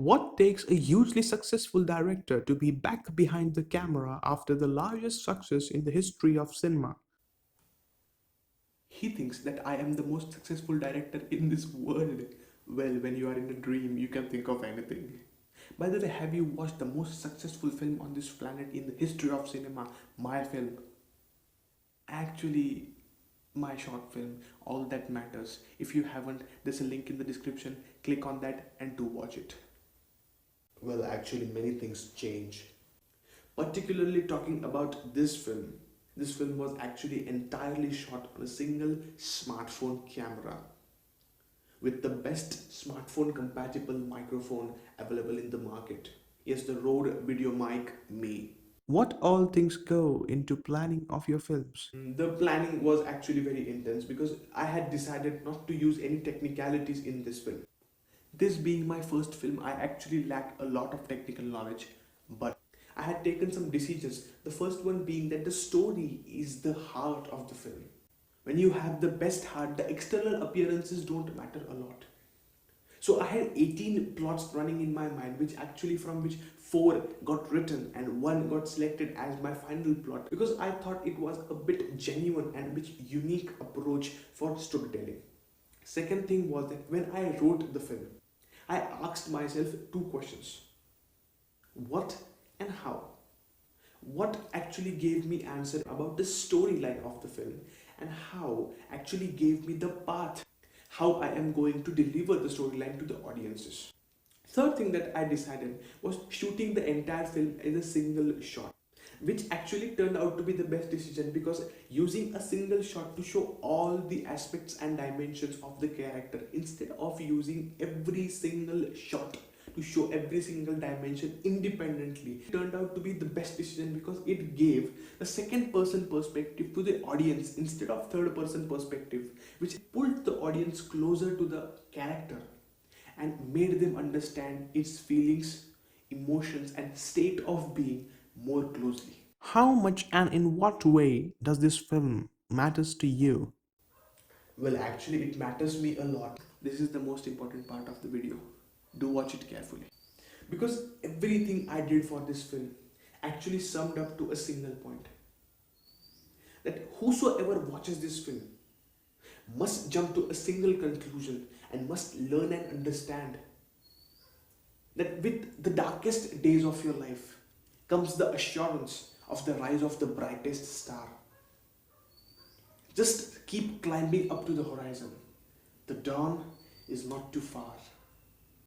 What takes a hugely successful director to be back behind the camera after the largest success in the history of cinema? He thinks that I am the most successful director in this world. Well, when you are in a dream, you can think of anything. By the way, have you watched the most successful film on this planet in the history of cinema? My film. Actually, my short film, All That Matters. If you haven't, there's a link in the description. Click on that and do watch it. Well, actually, many things change. Particularly talking about this film. This film was actually entirely shot on a single smartphone camera with the best smartphone compatible microphone available in the market. Yes, the Rode VideoMic Me. What all things go into planning of your films? The planning was actually very intense because I had decided not to use any technicalities in this film. This being my first film, I actually lacked a lot of technical knowledge, but I had taken some decisions. The first one being that the story is the heart of the film. When you have the best heart, the external appearances don't matter a lot. So I had 18 plots running in my mind, which actually from which 4 got written and 1 got selected as my final plot because I thought it was a bit genuine and a bit unique approach for storytelling. Second thing was that when I wrote the film, I asked myself 2 questions. What and how? What actually gave me answer about the storyline of the film, and how actually gave me the path how I am going to deliver the storyline to the audiences. Third thing that I decided was shooting the entire film in a single shot, which actually turned out to be the best decision because using a single shot to show all the aspects and dimensions of the character instead of using every single shot to show every single dimension independently turned out to be the best decision because it gave the second person perspective to the audience instead of third person perspective, which pulled the audience closer to the character and made them understand its feelings, emotions, and state of being more closely. How much and in what way does this film matters to you? Well, actually, it matters me a lot. This is the most important part of the video. Do watch it carefully. Because everything I did for this film actually summed up to a single point that whosoever watches this film must jump to a single conclusion and must learn and understand that with the darkest days of your life comes the assurance of the rise of the brightest star. Just keep climbing up to the horizon. The dawn is not too far.